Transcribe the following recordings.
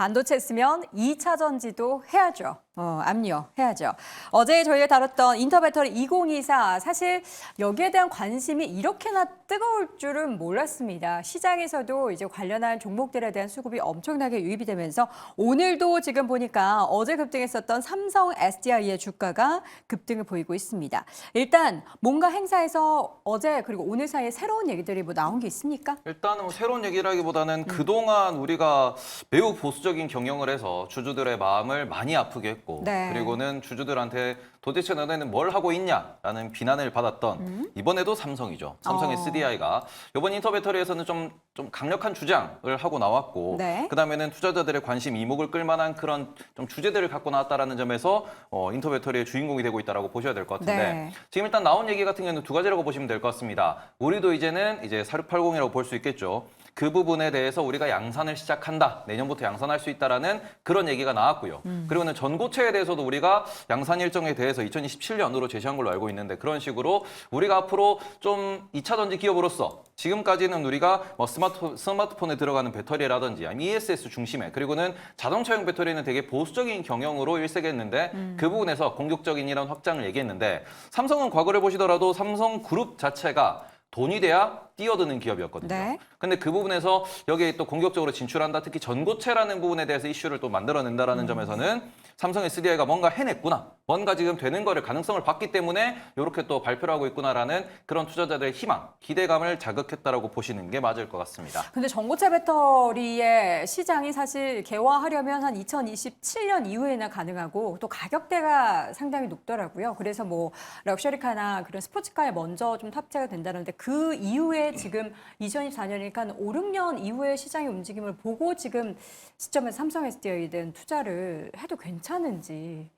반도체 쓰면 2차 전지도 해야죠. 압류 해야죠. 어제 저희가 다뤘던 인터배터리 2024 사실 여기에 대한 관심이 이렇게나 뜨거울 줄은 몰랐습니다. 시장에서도 이제 관련한 종목들에 대한 수급이 엄청나게 유입이 되면서 오늘도 지금 보니까 어제 급등했었던 삼성 SDI의 주가가 급등을 보이고 있습니다. 일단 뭔가 행사에서 어제 그리고 오늘 사이에 새로운 얘기들이 뭐 나온 게 있습니까? 일단은 뭐 새로운 얘기라기보다는 그동안 우리가 매우 보수적인 경영을 해서 주주들의 마음을 많이 아프게 했고 네. 그리고는 주주들한테 도대체 너네는 뭘 하고 있냐라는 비난을 받았던 이번에도 삼성이죠. 삼성 SDI가 이번 인터배터리에서는 좀 강력한 주장을 하고 나왔고 네. 그다음에는 투자자들의 관심 이목을 끌만한 그런 좀 주제들을 갖고 나왔다라는 점에서 인터배터리의 주인공이 되고 있다라고 보셔야 될 것 같은데 네. 지금 일단 나온 얘기 같은 경우는 두 가지라고 보시면 될 것 같습니다. 우리도 이제는 4680이라고 볼 수 있겠죠. 그 부분에 대해서 우리가 양산을 시작한다. 내년부터 양산할 수 있다라는 그런 얘기가 나왔고요. 그리고는 전고체에 대해서도 우리가 양산 일정에 대해서 2027년으로 제시한 걸로 알고 있는데 그런 식으로 우리가 앞으로 좀 2차 전지 기업으로서 지금까지는 우리가 뭐 스마트폰에 들어가는 배터리라든지 아니면 ESS 중심의 그리고는 자동차용 배터리는 되게 보수적인 경영으로 일색했는데 그 부분에서 공격적인 이런 확장을 얘기했는데 삼성은 과거를 보시더라도 삼성그룹 자체가 돈이 돼야 뛰어드는 기업이었거든요. 네. 근데 그 부분에서 여기에 또 공격적으로 진출한다. 특히 전고체라는 부분에 대해서 이슈를 또 만들어낸다라는 점에서는 삼성 SDI가 뭔가 해냈구나. 뭔가 지금 되는 거를 가능성을 봤기 때문에 이렇게 또 발표를 하고 있구나라는 그런 투자자들의 희망, 기대감을 자극했다라고 보시는 게 맞을 것 같습니다. 근데 전고체 배터리의 시장이 사실 개화하려면 한 2027년 이후에나 가능하고 또 가격대가 상당히 높더라고요. 그래서 뭐 럭셔리카나 그런 스포츠카에 먼저 좀 탑재가 된다는데 그 이후에 지금 2024년이니까 한 5, 6년 이후에 시장의 움직임을 보고 지금 시점에서 삼성 SDI에 대한 투자를 해도 괜찮은지.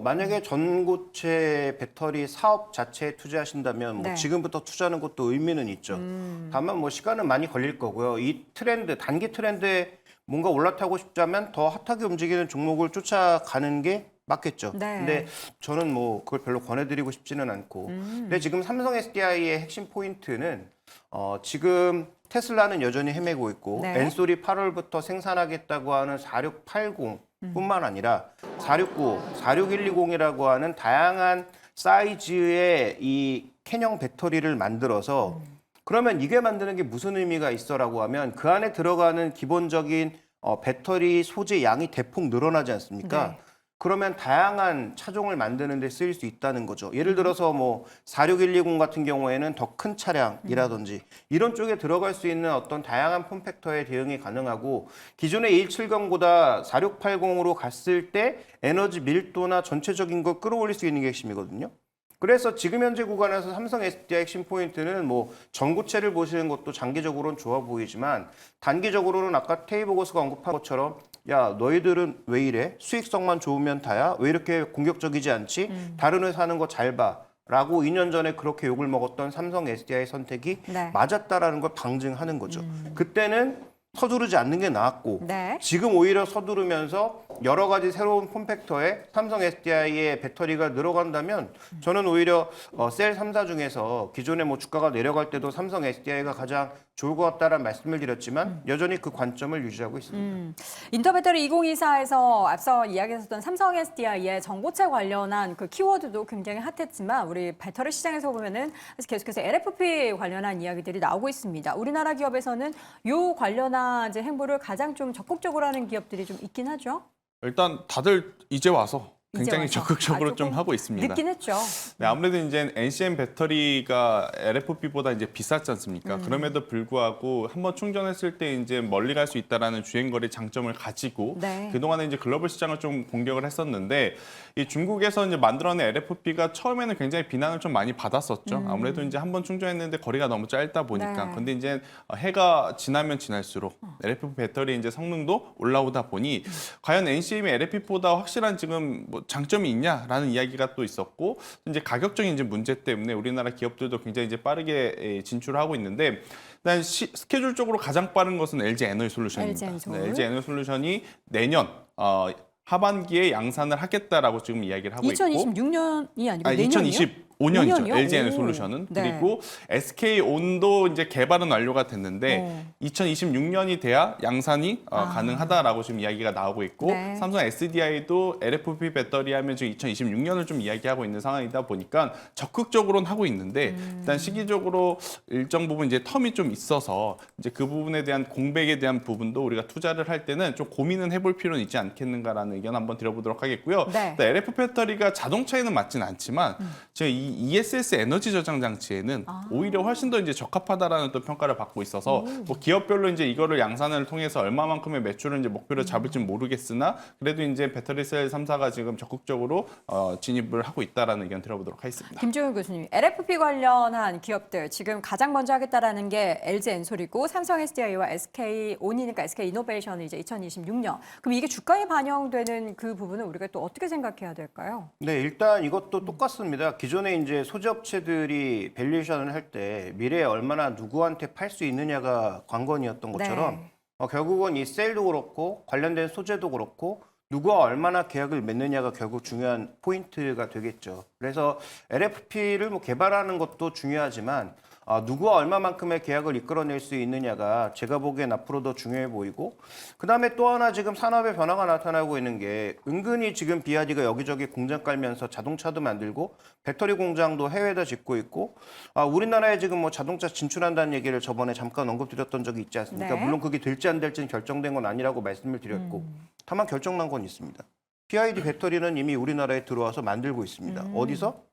만약에 전고체 배터리 사업 자체에 투자하신다면 뭐 네. 지금부터 투자하는 것도 의미는 있죠. 다만 뭐 시간은 많이 걸릴 거고요. 이 트렌드, 단기 트렌드에 뭔가 올라타고 싶다면 더 핫하게 움직이는 종목을 쫓아가는 게 맞겠죠. 네. 근데 저는 뭐 그걸 별로 권해드리고 싶지는 않고. 근데 지금 삼성 SDI의 핵심 포인트는 지금 테슬라는 여전히 헤매고 있고 네. 엔솔이 8월부터 생산하겠다고 하는 4680 뿐만 아니라 469, 46120이라고 하는 다양한 사이즈의 이 캔형 배터리를 만들어서 그러면 이게 만드는 게 무슨 의미가 있어라고 하면 그 안에 들어가는 기본적인 배터리 소재 양이 대폭 늘어나지 않습니까? 네. 그러면 다양한 차종을 만드는 데 쓰일 수 있다는 거죠. 예를 들어서 뭐 46120 같은 경우에는 더 큰 차량이라든지 이런 쪽에 들어갈 수 있는 어떤 다양한 폼팩터에 대응이 가능하고 기존의 170보다 4680으로 갔을 때 에너지 밀도나 전체적인 걸 끌어올릴 수 있는 게 핵심이거든요. 그래서 지금 현재 구간에서 삼성 SDI 핵심 포인트는 뭐 전고체를 보시는 것도 장기적으로는 좋아 보이지만 단기적으로는 아까 테이버거스가 언급한 것처럼 야 너희들은 왜 이래? 수익성만 좋으면 다야? 왜 이렇게 공격적이지 않지? 다른 회사 하는 거 잘 봐. 라고 2년 전에 그렇게 욕을 먹었던 삼성 SDI 선택이 네. 맞았다라는 걸 방증하는 거죠. 그때는 서두르지 않는 게 나았고 네. 지금 오히려 서두르면서 여러 가지 새로운 폼팩터에 삼성 SDI의 배터리가 늘어간다면 저는 오히려 셀 3사 중에서 기존에 뭐 주가가 내려갈 때도 삼성 SDI가 가장 좋을 것 같다라는 말씀을 드렸지만 여전히 그 관점을 유지하고 있습니다. 인터배터리 2024에서 앞서 이야기했었던 삼성 SDI의 전고체 관련한 그 키워드도 굉장히 핫했지만 우리 배터리 시장에서 보면은 계속해서 LFP 관련한 이야기들이 나오고 있습니다. 우리나라 기업에서는 요 관련한 이제 행보를 가장 좀 적극적으로 하는 기업들이 좀 있긴 하죠. 일단 다들 이제 와서 굉장히 이제 와서. 적극적으로 조금 좀 하고 있습니다. 늦긴 했죠. 네, 아무래도 이제 NCM 배터리가 LFP보다 이제 비쌌지 않습니까? 그럼에도 불구하고 한번 충전했을 때 이제 멀리 갈 수 있다라는 주행거리 장점을 가지고 네. 그동안에 이제 글로벌 시장을 좀 공격을 했었는데 이 중국에서 이제 만들어낸 LFP가 처음에는 굉장히 비난을 좀 많이 받았었죠. 아무래도 이제 한번 충전했는데 거리가 너무 짧다 보니까. 네. 근데 이제 해가 지나면 지날수록 LFP 배터리 이제 성능도 올라오다 보니 과연 NCM이 LFP보다 확실한 지금 뭐 장점이 있냐라는 이야기가 또 있었고 이제 가격적인 이제 문제 때문에 우리나라 기업들도 굉장히 이제 빠르게 진출하고 있는데 일단 스케줄적으로 가장 빠른 것은 LG 에너지 솔루션입니다. LG 에너지 솔루션이 내년 하반기에 양산을 하겠다라고 지금 이야기를 하고 있고 2026년이 아니고 내년이요? 2020 5년이죠. 5년이요? LG 오. 에너솔루션은. 네. 그리고 SK온도 이제 개발은 완료가 됐는데 2026년이 돼야 양산이 가능하다라고 지금 이야기가 나오고 있고 네. 삼성 SDI도 LFP 배터리 하면 지금 2026년을 좀 이야기하고 있는 상황이다 보니까 적극적으로는 하고 있는데 일단 시기적으로 일정 부분 이제 텀이 좀 있어서 이제 그 부분에 대한 공백에 대한 부분도 우리가 투자를 할 때는 좀 고민은 해볼 필요는 있지 않겠는가라는 의견 한번 드려보도록 하겠고요. 네. 또 LF 배터리가 자동차에는 맞진 않지만 제가 이 ESS 에너지 저장 장치에는 오히려 훨씬 더 이제 적합하다라는 또 평가를 받고 있어서 뭐 기업별로 이제 이거를 양산을 통해서 얼마만큼의 매출을 이제 목표를 잡을지 모르겠으나 그래도 이제 배터리셀 3사가 지금 적극적으로 진입을 하고 있다라는 의견 들어보도록 하겠습니다. 김종윤 교수님, LFP 관련한 기업들 지금 가장 먼저 하겠다라는 게 LG 엔솔이고 삼성 SDI와 SK온이니까 SK이노베이션이 이제 2026년. 그럼 이게 주가에 반영되는 그 부분은 우리가 또 어떻게 생각해야 될까요? 네, 일단 이것도 똑같습니다. 기존에 이제 소재 업체들이 밸류에이션을 할 때 미래에 얼마나 누구한테 팔 수 있느냐가 관건이었던 것처럼 네. 결국은 이 셀도 그렇고 관련된 소재도 그렇고 누가 얼마나 계약을 맺느냐가 결국 중요한 포인트가 되겠죠. 그래서 LFP를 뭐 개발하는 것도 중요하지만 누구와 얼마만큼의 계약을 이끌어낼 수 있느냐가 제가 보기엔 앞으로 더 중요해 보이고 그다음에 또 하나 지금 산업의 변화가 나타나고 있는 게 은근히 지금 비아디가 여기저기 공장 깔면서 자동차도 만들고 배터리 공장도 해외에다 짓고 있고 우리나라에 지금 뭐 자동차 진출한다는 얘기를 저번에 잠깐 언급드렸던 적이 있지 않습니까? 네. 물론 그게 될지 안 될지는 결정된 건 아니라고 말씀을 드렸고 다만 결정난 건 있습니다. BYD 배터리는 이미 우리나라에 들어와서 만들고 있습니다. 어디서?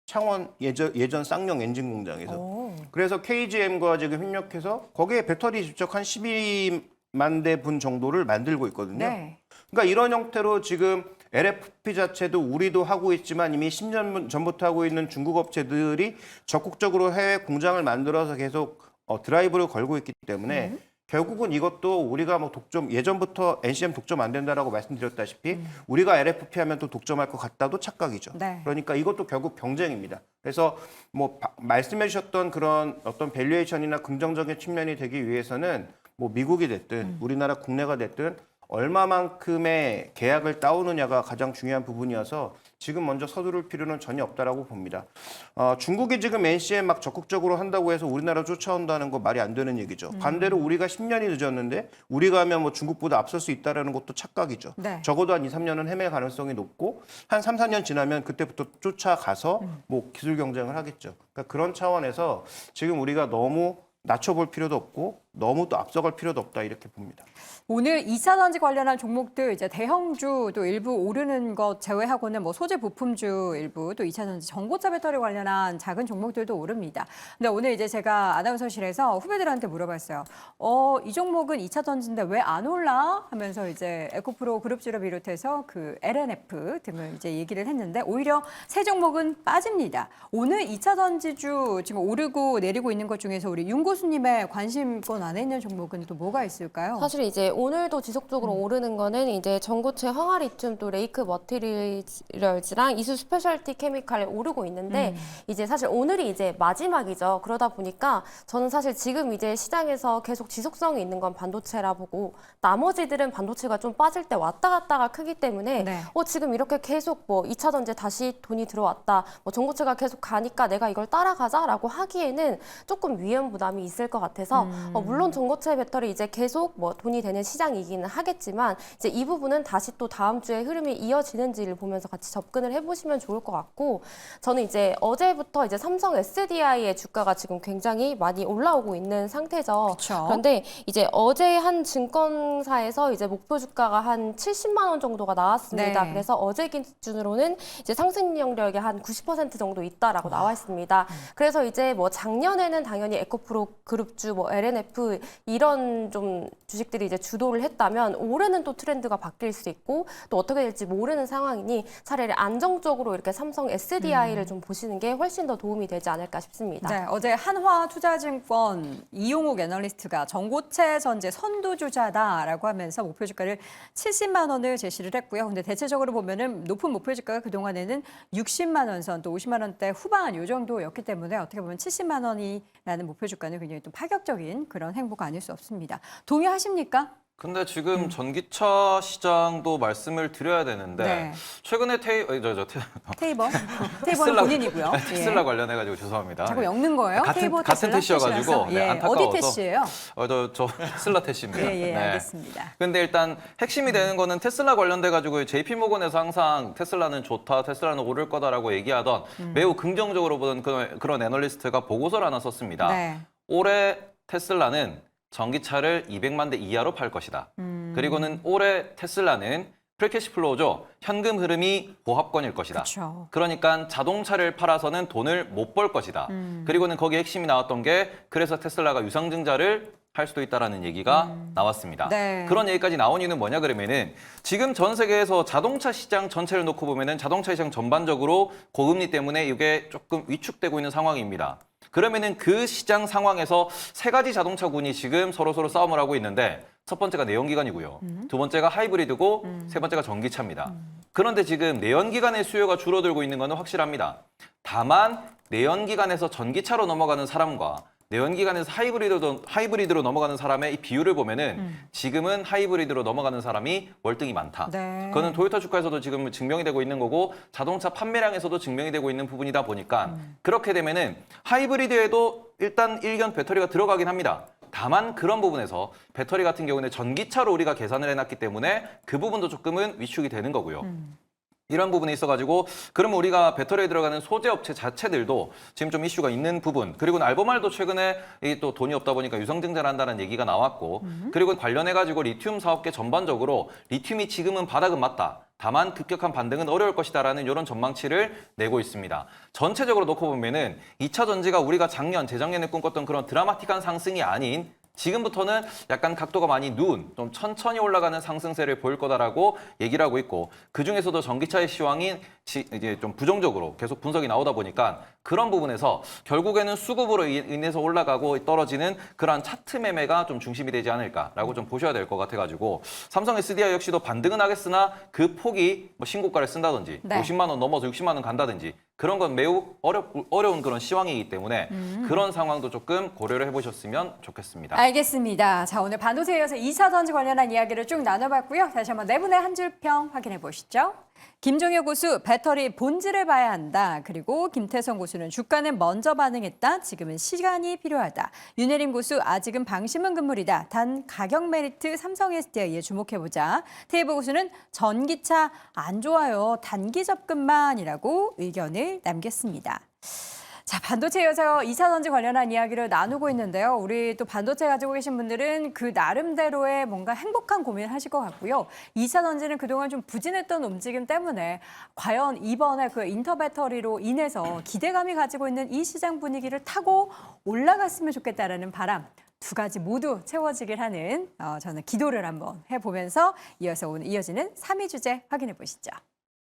창원 예전 쌍용 엔진 공장에서. 오. 그래서 KGM과 지금 협력해서 거기에 배터리 직접 한 12만 대 분 정도를 만들고 있거든요. 네. 그러니까 이런 형태로 지금 LFP 자체도 우리도 하고 있지만 이미 10년 전부터 하고 있는 중국 업체들이 적극적으로 해외 공장을 만들어서 계속 드라이브를 걸고 있기 때문에 결국은 이것도 우리가 뭐 독점 예전부터 NCM 독점 안 된다라고 말씀드렸다시피 우리가 LFP 하면 또 독점할 것 같다도 착각이죠. 네. 그러니까 이것도 결국 경쟁입니다. 그래서 뭐 말씀해 주셨던 그런 어떤 밸류에이션이나 긍정적인 측면이 되기 위해서는 뭐 미국이 됐든 우리나라 국내가 됐든 얼마만큼의 계약을 따오느냐가 가장 중요한 부분이어서 지금 먼저 서두를 필요는 전혀 없다라고 봅니다. 중국이 지금 NCM 막 적극적으로 한다고 해서 우리나라 쫓아온다는 거 말이 안 되는 얘기죠. 반대로 우리가 10년이 늦었는데 우리가 하면 뭐 중국보다 앞설 수 있다라는 것도 착각이죠. 네. 적어도 한 2, 3년은 헤맬 가능성이 높고 한 3, 4년 지나면 그때부터 쫓아가서 뭐 기술 경쟁을 하겠죠. 그러니까 그런 차원에서 지금 우리가 너무 낮춰볼 필요도 없고 너무 또 앞서갈 필요도 없다 이렇게 봅니다. 오늘 2차 전지 관련한 종목들 이제 대형주도 일부 오르는 것 제외하고는 뭐 소재 부품주 일부 또 2차 전지 전고체 배터리 관련한 작은 종목들도 오릅니다. 근데 오늘 이제 제가 아나운서실에서 후배들한테 물어봤어요. 이 종목은 2차 전지인데 왜 안 올라? 하면서 이제 에코프로 그룹주를 비롯해서 그 LNF 등을 이제 얘기를 했는데 오히려 세 종목은 빠집니다. 오늘 2차 전지주 지금 오르고 내리고 있는 것 중에서 우리 윤 교수님의 관심권 안에 있는 종목은 또 뭐가 있을까요? 사실 이제 오늘도 지속적으로 오르는 거는 이제 전고체 황화리튬 또 레이크 머티리얼즈랑 이수 스페셜티 케미칼에 오르고 있는데 이제 사실 오늘이 이제 마지막이죠. 그러다 보니까 저는 사실 지금 이제 시장에서 계속 지속성이 있는 건 반도체라 보고 나머지들은 반도체가 좀 빠질 때 왔다 갔다가 크기 때문에 네. 지금 이렇게 계속 뭐 2차 전지 다시 돈이 들어왔다. 뭐 전고체가 계속 가니까 내가 이걸 따라가자라고 하기에는 조금 위험 부담이 있을 것 같아서 물론 전고체 배터리 이제 계속 뭐 돈이 되는 시장이기는 하겠지만 이제 이 부분은 다시 또 다음 주에 흐름이 이어지는지를 보면서 같이 접근을 해보시면 좋을 것 같고 저는 이제 어제부터 이제 삼성 SDI의 주가가 지금 굉장히 많이 올라오고 있는 상태죠. 그쵸. 그런데 이제 어제 한 증권사에서 이제 목표 주가가 한 70만 원 정도가 나왔습니다. 네. 그래서 어제 기준으로는 이제 상승 영역이 한 90% 정도 있다라고 나와 있습니다. 그래서 이제 뭐 작년에는 당연히 에코프로 그룹주, 뭐 LNF 이런 좀 주식들이 이제 주도를 했다면 올해는 또 트렌드가 바뀔 수 있고 또 어떻게 될지 모르는 상황이니 차라리 안정적으로 이렇게 삼성 SDI를 좀 보시는 게 훨씬 더 도움이 되지 않을까 싶습니다. 네, 어제 한화투자증권 이용욱 애널리스트가 전고체 전지 선두주자다라고 하면서 목표 주가를 70만 원을 제시를 했고요. 근데 대체적으로 보면은 높은 목표 주가가 그동안에는 60만 원 선, 또 50만 원대 후반 요 정도였기 때문에 어떻게 보면 70만 원이라는 목표 주가는 굉장히 또 파격적인 그런 행보가 아닐 수 없습니다. 동의하십니까? 근데 지금 전기차 시장도 말씀을 드려야 되는데 네. 최근에 테이버? 테이버는 테슬라 본인이고요. 테슬라 관련해가지고 죄송합니다. 자꾸 엮는 거예요? 같은 테이버, 같은 테슬라 택시여가지고 택시라서. 예. 안타까워서. 어디 택시예요? 저 테슬라 택시입니다. 예, 알겠습니다. 근데 일단 핵심이 되는 거는 테슬라 관련돼 가지고 JP 모건에서 항상 테슬라는 좋다, 테슬라는 오를 거다라고 얘기하던 매우 긍정적으로 보던 그런 애널리스트가 보고서를 하나 썼습니다. 네. 올해 테슬라는 전기차를 200만 대 이하로 팔 것이다. 그리고는 올해 테슬라는 프리캐시 플로우죠. 현금 흐름이 보합권일 것이다. 그렇죠. 그러니까 자동차를 팔아서는 돈을 못 벌 것이다. 그리고는 거기에 핵심이 나왔던 게 그래서 테슬라가 유상증자를 할 수도 있다라는 얘기가 나왔습니다. 네. 그런 얘기까지 나온 이유는 뭐냐 그러면은 지금 전 세계에서 자동차 시장 전체를 놓고 보면은 자동차 시장 전반적으로 고금리 때문에 이게 조금 위축되고 있는 상황입니다. 그러면은 그 시장 상황에서 세 가지 자동차군이 지금 서로 싸움을 하고 있는데 첫 번째가 내연기관이고요. 두 번째가 하이브리드고 세 번째가 전기차입니다. 그런데 지금 내연기관의 수요가 줄어들고 있는 것은 확실합니다. 다만 내연기관에서 전기차로 넘어가는 사람과 내연기관에서 하이브리드로 넘어가는 사람의 이 비율을 보면은 지금은 하이브리드로 넘어가는 사람이 월등히 많다. 네. 그거는 토요타 주가에서도 지금 증명이 되고 있는 거고 자동차 판매량에서도 증명이 되고 있는 부분이다 보니까 그렇게 되면은 하이브리드에도 일단 일견 배터리가 들어가긴 합니다. 다만 그런 부분에서 배터리 같은 경우는 전기차로 우리가 계산을 해놨기 때문에 그 부분도 조금은 위축이 되는 거고요. 이런 부분이 있어가지고 그러면 우리가 배터리에 들어가는 소재 업체 자체들도 지금 좀 이슈가 있는 부분 그리고 알보말도 최근에 또 돈이 없다 보니까 유상증자를 한다는 얘기가 나왔고 그리고 관련해가지고 리튬 사업계 전반적으로 리튬이 지금은 바닥은 맞다. 다만 급격한 반등은 어려울 것이다라는 이런 전망치를 내고 있습니다. 전체적으로 놓고 보면은 2차 전지가 우리가 작년, 재작년에 꿈꿨던 그런 드라마틱한 상승이 아닌 지금부터는 약간 각도가 많이 누운 좀 천천히 올라가는 상승세를 보일 거다라고 얘기를 하고 있고 그중에서도 전기차의 시황이 이제 좀 부정적으로 계속 분석이 나오다 보니까 그런 부분에서 결국에는 수급으로 인해서 올라가고 떨어지는 그러한 차트 매매가 좀 중심이 되지 않을까라고 좀 보셔야 될 것 같아가지고 삼성 SDI 역시도 반등은 하겠으나 그 폭이 뭐 신고가를 쓴다든지 네. 50만 원 넘어서 60만 원 간다든지 그런 건 매우 어려운 그런 시황이기 때문에 그런 상황도 조금 고려를 해보셨으면 좋겠습니다. 알겠습니다. 자, 오늘 반도체에 이어서 2차 전지 관련한 이야기를 쭉 나눠봤고요. 다시 한번 네 분의 한 줄 평 확인해 보시죠. 김종효 고수, 배터리 본질을 봐야 한다. 그리고 김태성 고수는 주가는 먼저 반응했다. 지금은 시간이 필요하다. 윤혜림 고수, 아직은 방심은 금물이다. 단 가격 메리트 삼성 SDI에 주목해보자. 테이브 고수는 전기차 안 좋아요. 단기 접근만이라고 의견을 남겼습니다. 자, 반도체에서 2차 전지 관련한 이야기를 나누고 있는데요. 우리 또 반도체 가지고 계신 분들은 그 나름대로의 뭔가 행복한 고민을 하실 것 같고요. 2차 전지는 그동안 좀 부진했던 움직임 때문에 과연 이번에 그 인터배터리로 인해서 기대감이 가지고 있는 이 시장 분위기를 타고 올라갔으면 좋겠다라는 바람. 두 가지 모두 채워지길 하는 저는 기도를 한번 해보면서 이어서 오늘 이어지는 3위 주제 확인해 보시죠.